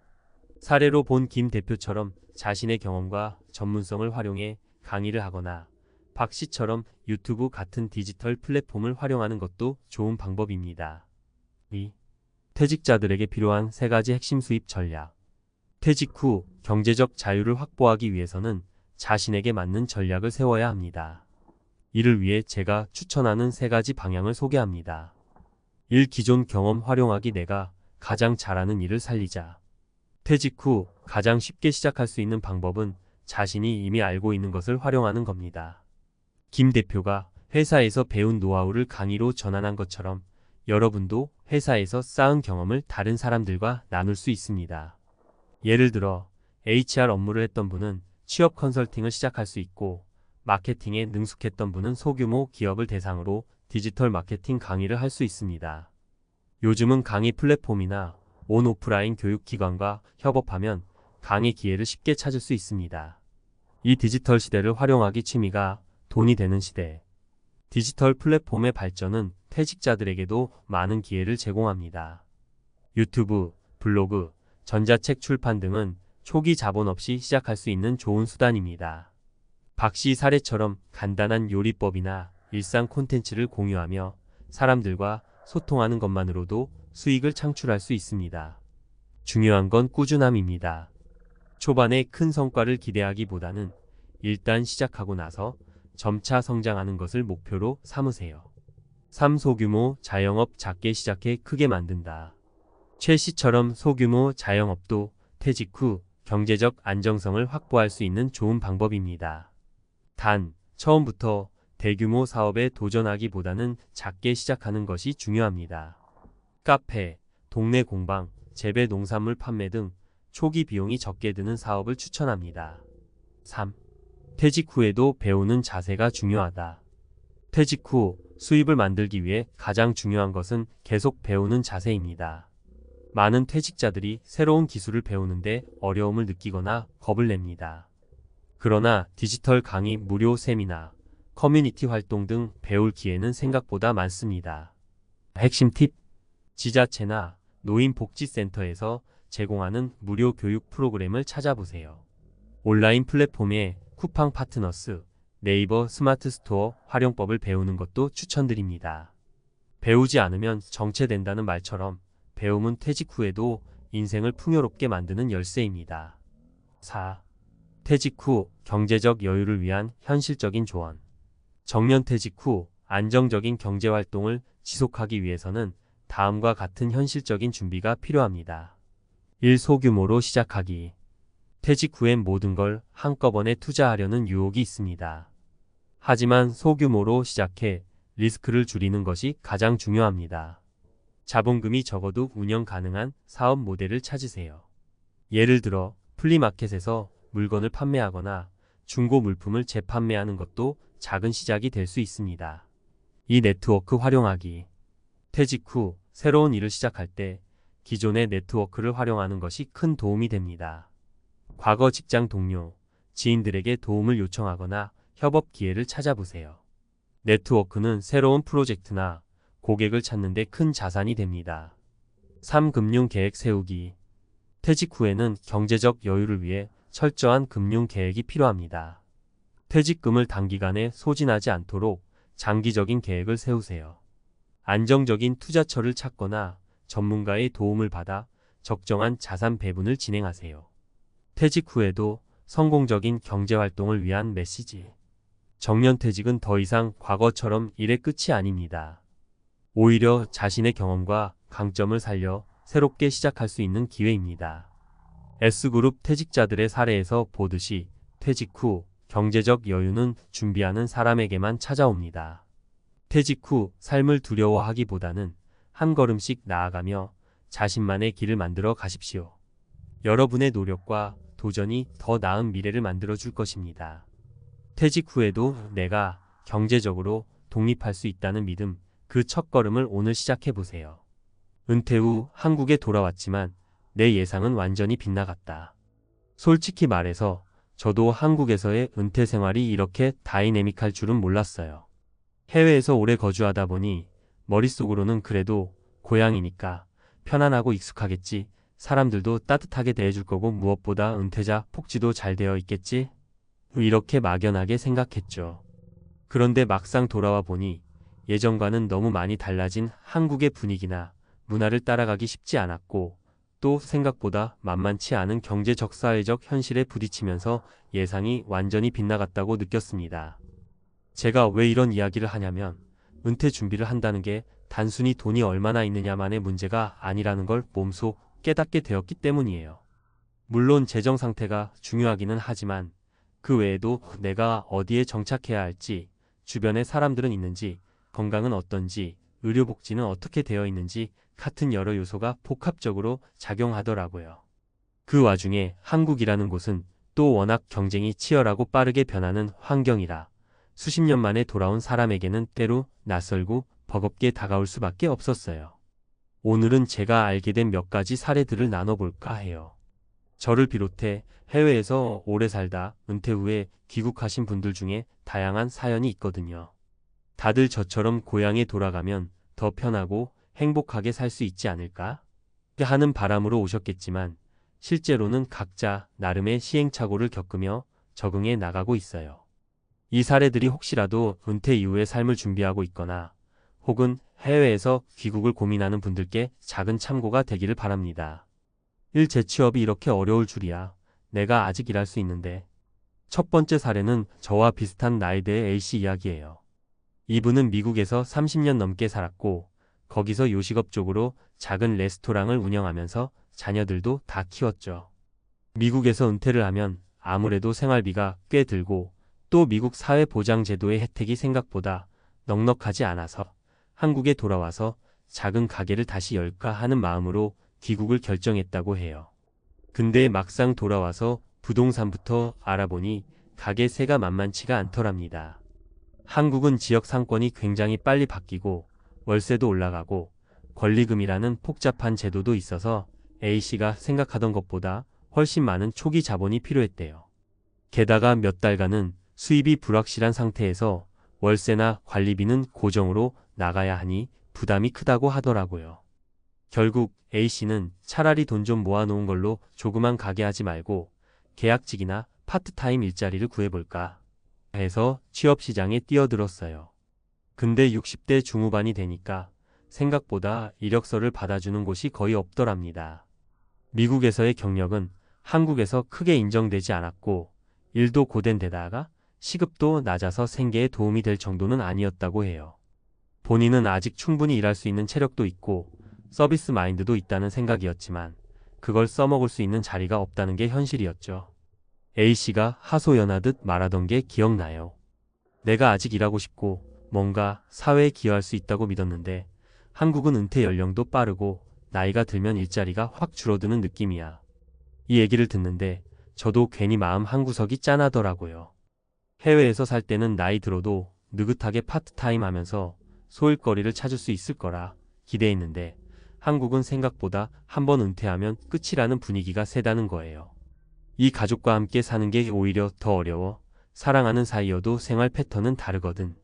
사례로 본 김 대표처럼 자신의 경험과 전문성을 활용해 강의를 하거나 박 씨처럼 유튜브 같은 디지털 플랫폼을 활용하는 것도 좋은 방법입니다. 2. 퇴직자들에게 필요한 3가지 핵심 수입 전략. 퇴직 후 경제적 자유를 확보하기 위해서는 자신에게 맞는 전략을 세워야 합니다. 이를 위해 제가 추천하는 3가지 방향을 소개합니다. 1. 기존 경험 활용하기. 내가 가장 잘하는 일을 살리자. 퇴직 후 가장 쉽게 시작할 수 있는 방법은 자신이 이미 알고 있는 것을 활용하는 겁니다. 김 대표가 회사에서 배운 노하우를 강의로 전환한 것처럼 여러분도 회사에서 쌓은 경험을 다른 사람들과 나눌 수 있습니다. 예를 들어 HR 업무를 했던 분은 취업 컨설팅을 시작할 수 있고, 마케팅에 능숙했던 분은 소규모 기업을 대상으로 디지털 마케팅 강의를 할 수 있습니다. 요즘은 강의 플랫폼이나 온 오프라인 교육기관과 협업하면 강의 기회를 쉽게 찾을 수 있습니다. 이 디지털 시대를 활용하기. 취미가 돈이 되는 시대. 디지털 플랫폼의 발전은 퇴직자들에게도 많은 기회를 제공합니다. 유튜브, 블로그, 전자책 출판 등은 초기 자본 없이 시작할 수 있는 좋은 수단입니다. 박 씨 사례처럼 간단한 요리법이나 일상 콘텐츠를 공유하며 사람들과 소통하는 것만으로도 수익을 창출할 수 있습니다. 중요한 건 꾸준함입니다. 초반에 큰 성과를 기대하기보다는 일단 시작하고 나서 점차 성장하는 것을 목표로 삼으세요. 3. 소규모 자영업. 작게 시작해 크게 만든다. 최 씨처럼 소규모 자영업도 퇴직 후 경제적 안정성을 확보할 수 있는 좋은 방법입니다. 단, 처음부터 대규모 사업에 도전하기보다는 작게 시작하는 것이 중요합니다. 카페, 동네 공방, 재배 농산물 판매 등 초기 비용이 적게 드는 사업을 추천합니다. 3. 퇴직 후에도 배우는 자세가 중요하다. 퇴직 후 수입을 만들기 위해 가장 중요한 것은 계속 배우는 자세입니다. 많은 퇴직자들이 새로운 기술을 배우는데 어려움을 느끼거나 겁을 냅니다. 그러나 디지털 강의, 무료 세미나, 커뮤니티 활동 등 배울 기회는 생각보다 많습니다. 핵심 팁. 지자체나 노인복지센터에서 제공하는 무료 교육 프로그램을 찾아보세요. 온라인 플랫폼에 쿠팡 파트너스, 네이버 스마트 스토어 활용법을 배우는 것도 추천드립니다. 배우지 않으면 정체된다는 말처럼 배움은 퇴직 후에도 인생을 풍요롭게 만드는 열쇠입니다. 4. 퇴직 후 경제적 여유를 위한 현실적인 조언. 정년퇴직 후 안정적인 경제활동을 지속하기 위해서는 다음과 같은 현실적인 준비가 필요합니다. 1. 소규모로 시작하기. 퇴직 후엔 모든 걸 한꺼번에 투자하려는 유혹이 있습니다. 하지만 소규모로 시작해 리스크를 줄이는 것이 가장 중요합니다. 자본금이 적어도 운영 가능한 사업 모델을 찾으세요. 예를 들어 플리마켓에서 물건을 판매하거나 중고 물품을 재판매하는 것도 작은 시작이 될 수 있습니다. 이 네트워크 활용하기. 퇴직 후 새로운 일을 시작할 때 기존의 네트워크를 활용하는 것이 큰 도움이 됩니다. 과거 직장 동료, 지인들에게 도움을 요청하거나 협업 기회를 찾아보세요. 네트워크는 새로운 프로젝트나 고객을 찾는 데 큰 자산이 됩니다. 3. 금융 계획 세우기. 퇴직 후에는 경제적 여유를 위해 철저한 금융 계획이 필요합니다. 퇴직금을 단기간에 소진하지 않도록 장기적인 계획을 세우세요. 안정적인 투자처를 찾거나 전문가의 도움을 받아 적정한 자산 배분을 진행하세요. 퇴직 후에도 성공적인 경제활동을 위한 메시지. 정년퇴직은 더 이상 과거처럼 일의 끝이 아닙니다. 오히려 자신의 경험과 강점을 살려 새롭게 시작할 수 있는 기회입니다. S그룹 퇴직자들의 사례에서 보듯이 퇴직 후 경제적 여유는 준비하는 사람에게만 찾아옵니다. 퇴직 후 삶을 두려워하기보다는 한 걸음씩 나아가며 자신만의 길을 만들어 가십시오. 여러분의 노력과 도전이 더 나은 미래를 만들어 줄 것입니다. 퇴직 후에도 내가 경제적으로 독립할 수 있다는 믿음, 그 첫걸음을 오늘 시작해 보세요. 은퇴 후 한국에 돌아왔지만 내 예상은 완전히 빗나갔다. 솔직히 말해서 저도 한국에서의 은퇴 생활이 이렇게 다이내믹할 줄은 몰랐어요. 해외에서 오래 거주하다 보니 머릿속으로는 그래도 고향이니까 편안하고 익숙하겠지, 사람들도 따뜻하게 대해줄 거고 무엇보다 은퇴자 복지도 잘 되어 있겠지? 이렇게 막연하게 생각했죠. 그런데 막상 돌아와 보니 예전과는 너무 많이 달라진 한국의 분위기나 문화를 따라가기 쉽지 않았고, 또 생각보다 만만치 않은 경제적 사회적 현실에 부딪히면서 예상이 완전히 빗나갔다고 느꼈습니다. 제가 왜 이런 이야기를 하냐면, 은퇴 준비를 한다는 게 단순히 돈이 얼마나 있느냐만의 문제가 아니라는 걸 몸소 깨닫게 되었기 때문이에요. 물론 재정 상태가 중요하기는 하지만 그 외에도 내가 어디에 정착해야 할지, 주변에 사람들은 있는지, 건강은 어떤지, 의료복지는 어떻게 되어 있는지 같은 여러 요소가 복합적으로 작용하더라고요. 그 와중에 한국이라는 곳은 또 워낙 경쟁이 치열하고 빠르게 변하는 환경이라 수십 년 만에 돌아온 사람에게는 때로 낯설고 버겁게 다가올 수밖에 없었어요. 오늘은 제가 알게 된 몇 가지 사례들을 나눠볼까 해요. 저를 비롯해 해외에서 오래 살다 은퇴 후에 귀국하신 분들 중에 다양한 사연이 있거든요. 다들 저처럼 고향에 돌아가면 더 편하고 행복하게 살 수 있지 않을까 하는 바람으로 오셨겠지만 실제로는 각자 나름의 시행착오를 겪으며 적응해 나가고 있어요. 이 사례들이 혹시라도 은퇴 이후의 삶을 준비하고 있거나 혹은 해외에서 귀국을 고민하는 분들께 작은 참고가 되기를 바랍니다. 재취업이 이렇게 어려울 줄이야. 내가 아직 일할 수 있는데. 첫 번째 사례는 저와 비슷한 나이대의 A씨 이야기예요. 이분은 미국에서 30년 넘게 살았고 거기서 요식업 쪽으로 작은 레스토랑을 운영하면서 자녀들도 다 키웠죠. 미국에서 은퇴를 하면 아무래도 생활비가 꽤 들고 또 미국 사회보장제도의 혜택이 생각보다 넉넉하지 않아서 한국에 돌아와서 작은 가게를 다시 열까 하는 마음으로 귀국을 결정했다고 해요. 근데 막상 돌아와서 부동산부터 알아보니 가게세가 만만치가 않더랍니다. 한국은 지역 상권이 굉장히 빨리 바뀌고 월세도 올라가고 권리금이라는 복잡한 제도도 있어서 A씨가 생각하던 것보다 훨씬 많은 초기 자본이 필요했대요. 게다가 몇 달간은 수입이 불확실한 상태에서 월세나 관리비는 고정으로 나가야 하니 부담이 크다고 하더라고요. 결국 A씨는 차라리 돈 좀 모아놓은 걸로 조그만 가게 하지 말고 계약직이나 파트타임 일자리를 구해볼까 해서 취업시장에 뛰어들었어요. 근데 60대 중후반이 되니까 생각보다 이력서를 받아주는 곳이 거의 없더랍니다. 미국에서의 경력은 한국에서 크게 인정되지 않았고 일도 고된 데다가 시급도 낮아서 생계에 도움이 될 정도는 아니었다고 해요. 본인은 아직 충분히 일할 수 있는 체력도 있고 서비스 마인드도 있다는 생각이었지만 그걸 써먹을 수 있는 자리가 없다는 게 현실이었죠. A씨가 하소연하듯 말하던 게 기억나요. 내가 아직 일하고 싶고 뭔가 사회에 기여할 수 있다고 믿었는데 한국은 은퇴 연령도 빠르고 나이가 들면 일자리가 확 줄어드는 느낌이야. 이 얘기를 듣는데 저도 괜히 마음 한구석이 짠하더라고요. 해외에서 살 때는 나이 들어도 느긋하게 파트타임 하면서 소일거리를 찾을 수 있을 거라 기대했는데 한국은 생각보다 한번 은퇴하면 끝이라는 분위기가 세다는 거예요. 이 가족과 함께 사는 게 오히려 더 어려워. 사랑하는 사이여도 생활 패턴은 다르거든.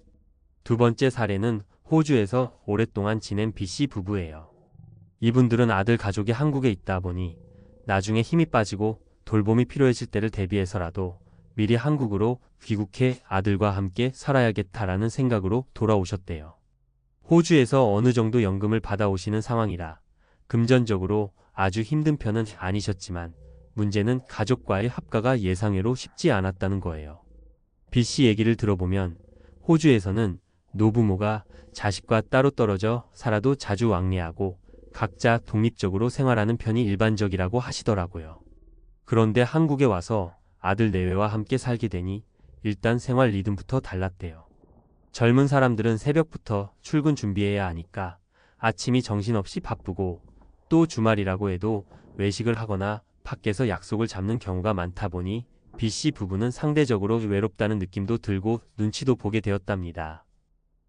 두 번째 사례는 호주에서 오랫동안 지낸 B씨 부부예요. 이분들은 아들 가족이 한국에 있다 보니 나중에 힘이 빠지고 돌봄이 필요해질 때를 대비해서라도 미리 한국으로 귀국해 아들과 함께 살아야겠다라는 생각으로 돌아오셨대요. 호주에서 어느 정도 연금을 받아오시는 상황이라 금전적으로 아주 힘든 편은 아니셨지만 문제는 가족과의 합가가 예상외로 쉽지 않았다는 거예요. B씨 얘기를 들어보면 호주에서는 노부모가 자식과 따로 떨어져 살아도 자주 왕래하고 각자 독립적으로 생활하는 편이 일반적이라고 하시더라고요. 그런데 한국에 와서 아들 내외와 함께 살게 되니 일단 생활 리듬부터 달랐대요. 젊은 사람들은 새벽부터 출근 준비해야 하니까 아침이 정신없이 바쁘고 또 주말이라고 해도 외식을 하거나 밖에서 약속을 잡는 경우가 많다 보니 B씨 부부는 상대적으로 외롭다는 느낌도 들고 눈치도 보게 되었답니다.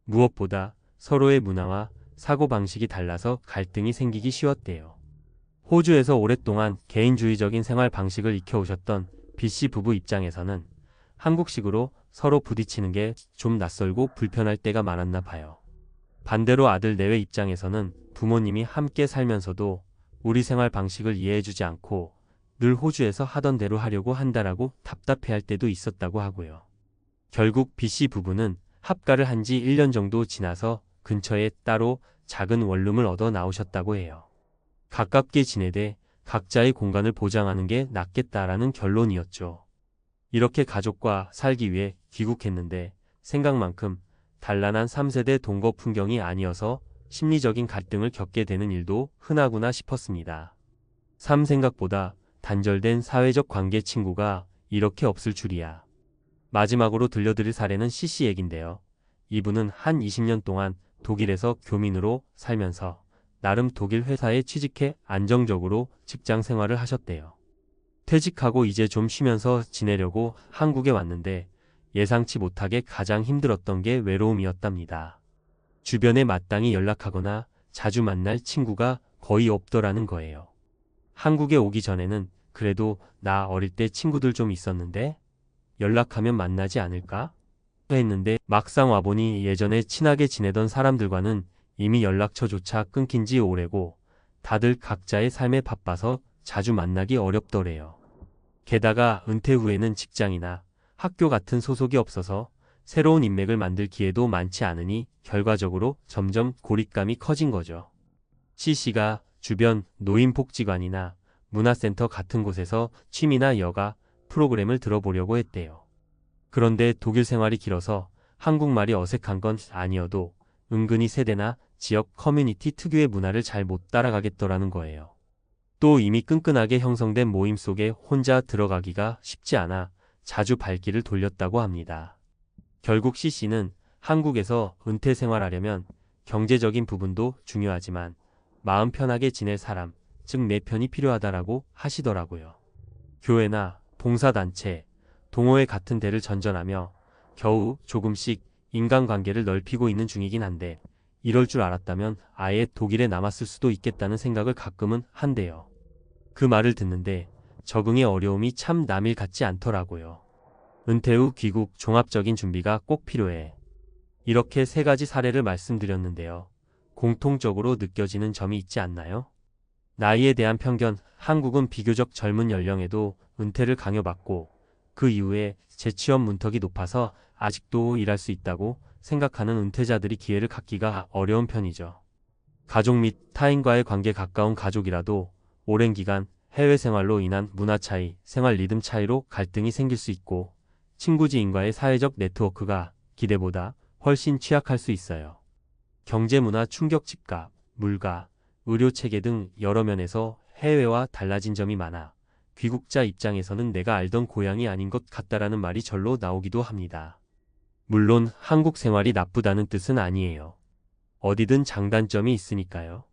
무엇보다 서로의 문화와 사고방식이 달라서 갈등이 생기기 쉬웠대요. 호주에서 오랫동안 개인주의적인 생활 방식을 익혀오셨던 B씨 부부 입장에서는 한국식으로 서로 부딪히는 게 좀 낯설고 불편할 때가 많았나 봐요. 반대로 아들 내외 입장에서는 부모님이 함께 살면서도 우리 생활 방식을 이해해주지 않고 늘 호주에서 하던 대로 하려고 한다라고 답답해할 때도 있었다고 하고요. 결국 B씨 부부는 합가를 한 지 1년 정도 지나서 근처에 따로 작은 원룸을 얻어 나오셨다고 해요. 가깝게 지내되 각자의 공간을 보장하는 게 낫겠다라는 결론이었죠. 이렇게 가족과 살기 위해 귀국했는데 생각만큼 단란한 3세대 동거 풍경이 아니어서 심리적인 갈등을 겪게 되는 일도 흔하구나 싶었습니다. 생각보다 단절된 사회적 관계 친구가 이렇게 없을 줄이야. 마지막으로 들려드릴 사례는 C씨 얘긴데요. 이분은 한 20년 동안 독일에서 교민으로 살면서 나름 독일 회사에 취직해 안정적으로 직장 생활을 하셨대요. 퇴직하고 이제 좀 쉬면서 지내려고 한국에 왔는데 예상치 못하게 가장 힘들었던 게 외로움이었답니다. 주변에 마땅히 연락하거나 자주 만날 친구가 거의 없더라는 거예요. 한국에 오기 전에는 그래도 나 어릴 때 친구들 좀 있었는데 연락하면 만나지 않을까? 했는데 막상 와보니 예전에 친하게 지내던 사람들과는 이미 연락처조차 끊긴 지 오래고 다들 각자의 삶에 바빠서 자주 만나기 어렵더래요. 게다가 은퇴 후에는 직장이나 학교 같은 소속이 없어서 새로운 인맥을 만들 기회도 많지 않으니 결과적으로 점점 고립감이 커진 거죠. C씨가 주변 노인복지관이나 문화센터 같은 곳에서 취미나 여가 프로그램을 들어보려고 했대요. 그런데 독일 생활이 길어서 한국말이 어색한 건 아니어도 은근히 세대나 지역 커뮤니티 특유의 문화를 잘 못 따라가겠더라는 거예요. 또 이미 끈끈하게 형성된 모임 속에 혼자 들어가기가 쉽지 않아 자주 발길을 돌렸다고 합니다. 결국 C씨는 한국에서 은퇴 생활하려면 경제적인 부분도 중요하지만 마음 편하게 지낼 사람, 즉 내 편이 필요하다라고 하시더라고요. 교회나 봉사단체, 동호회 같은 데를 전전하며 겨우 조금씩 인간관계를 넓히고 있는 중이긴 한데 이럴 줄 알았다면 아예 독일에 남았을 수도 있겠다는 생각을 가끔은 한대요. 그 말을 듣는데 적응의 어려움이 참 남일 같지 않더라고요. 은퇴 후 귀국 종합적인 준비가 꼭 필요해. 이렇게 세 가지 사례를 말씀드렸는데요. 공통적으로 느껴지는 점이 있지 않나요? 나이에 대한 편견, 한국은 비교적 젊은 연령에도 은퇴를 강요받고 그 이후에 재취업 문턱이 높아서 아직도 일할 수 있다고 생각하는 은퇴자들이 기회를 갖기가 어려운 편이죠. 가족 및 타인과의 관계 가까운 가족이라도 오랜 기간 해외 생활로 인한 문화 차이, 생활 리듬 차이로 갈등이 생길 수 있고 친구 지인과의 사회적 네트워크가 기대보다 훨씬 취약할 수 있어요. 경제 문화 충격 집값, 물가, 의료 체계 등 여러 면에서 해외와 달라진 점이 많아 귀국자 입장에서는 내가 알던 고향이 아닌 것 같다라는 말이 절로 나오기도 합니다. 물론 한국 생활이 나쁘다는 뜻은 아니에요. 어디든 장단점이 있으니까요.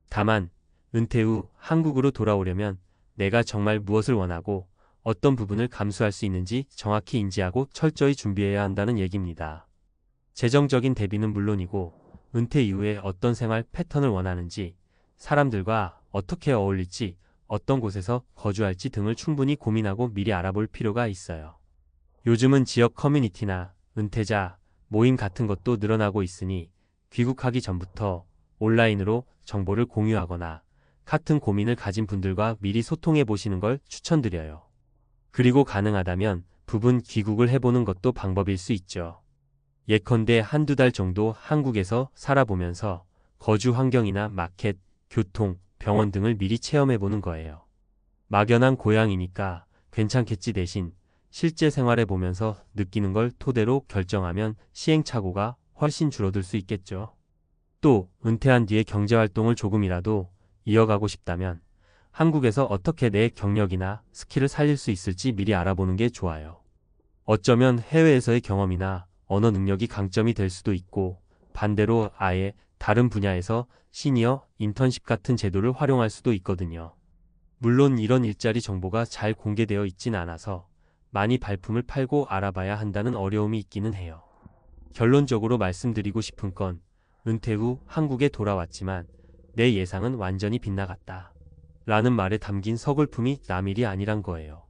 다만 은퇴 후 한국으로 돌아오려면 내가 정말 무엇을 원하고 어떤 부분을 감수할 수 있는지 정확히 인지하고 철저히 준비해야 한다는 얘기입니다. 재정적인 대비는 물론이고 은퇴 이후에 어떤 생활 패턴을 원하는지, 사람들과 어떻게 어울릴지, 어떤 곳에서 거주할지 등을 충분히 고민하고 미리 알아볼 필요가 있어요. 요즘은 지역 커뮤니티나 은퇴자 모임 같은 것도 늘어나고 있으니 귀국하기 전부터 온라인으로 정보를 공유하거나 같은 고민을 가진 분들과 미리 소통해 보시는 걸 추천드려요. 그리고 가능하다면 부분 귀국을 해보는 것도 방법일 수 있죠. 예컨대 한두 달 정도 한국에서 살아보면서 거주 환경이나 마켓, 교통, 병원 등을 미리 체험해보는 거예요. 막연한 고향이니까 괜찮겠지 대신 실제 생활해보면서 느끼는 걸 토대로 결정하면 시행착오가 훨씬 줄어들 수 있겠죠. 또 은퇴한 뒤에 경제활동을 조금이라도 이어가고 싶다면 한국에서 어떻게 내 경력이나 스킬을 살릴 수 있을지 미리 알아보는 게 좋아요. 어쩌면 해외에서의 경험이나 언어 능력이 강점이 될 수도 있고 반대로 아예 다른 분야에서 시니어 인턴십 같은 제도를 활용할 수도 있거든요. 물론 이런 일자리 정보가 잘 공개되어 있진 않아서 많이 발품을 팔고 알아봐야 한다는 어려움이 있기는 해요. 결론적으로 말씀드리고 싶은 건 은퇴 후 한국에 돌아왔지만 내 예상은 완전히 빗나갔다. 라는 말에 담긴 서글픔이 남일이 아니란 거예요.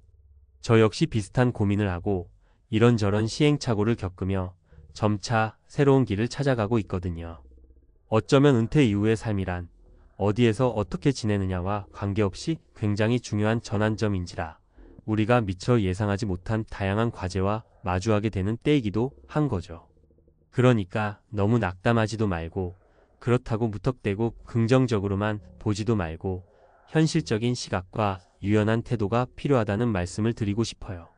저 역시 비슷한 고민을 하고 이런저런 시행착오를 겪으며 점차 새로운 길을 찾아가고 있거든요. 어쩌면 은퇴 이후의 삶이란 어디에서 어떻게 지내느냐와 관계없이 굉장히 중요한 전환점인지라 우리가 미처 예상하지 못한 다양한 과제와 마주하게 되는 때이기도 한 거죠. 그러니까 너무 낙담하지도 말고 그렇다고 무턱대고 긍정적으로만 보지도 말고 현실적인 시각과 유연한 태도가 필요하다는 말씀을 드리고 싶어요.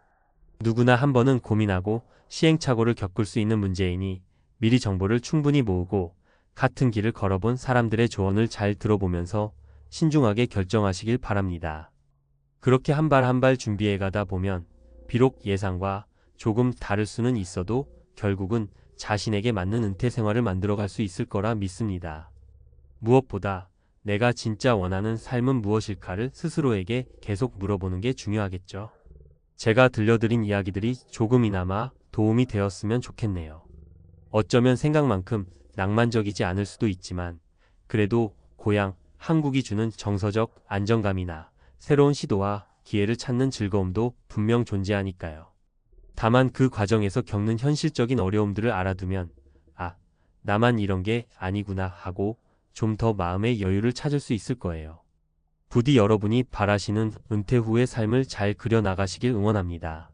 누구나 한 번은 고민하고 시행착오를 겪을 수 있는 문제이니 미리 정보를 충분히 모으고 같은 길을 걸어본 사람들의 조언을 잘 들어보면서 신중하게 결정하시길 바랍니다. 그렇게 한 발 한 발 준비해 가다 보면 비록 예상과 조금 다를 수는 있어도 결국은 자신에게 맞는 은퇴 생활을 만들어갈 수 있을 거라 믿습니다. 무엇보다 내가 진짜 원하는 삶은 무엇일까를 스스로에게 계속 물어보는 게 중요하겠죠. 제가 들려드린 이야기들이 조금이나마 도움이 되었으면 좋겠네요. 어쩌면 생각만큼 낭만적이지 않을 수도 있지만 그래도 고향 한국이 주는 정서적 안정감이나 새로운 시도와 기회를 찾는 즐거움도 분명 존재하니까요. 다만 그 과정에서 겪는 현실적인 어려움들을 알아두면 나만 이런 게 아니구나 하고 좀 더 마음의 여유를 찾을 수 있을 거예요. 부디 여러분이 바라시는 은퇴 후의 삶을 잘 그려나가시길 응원합니다.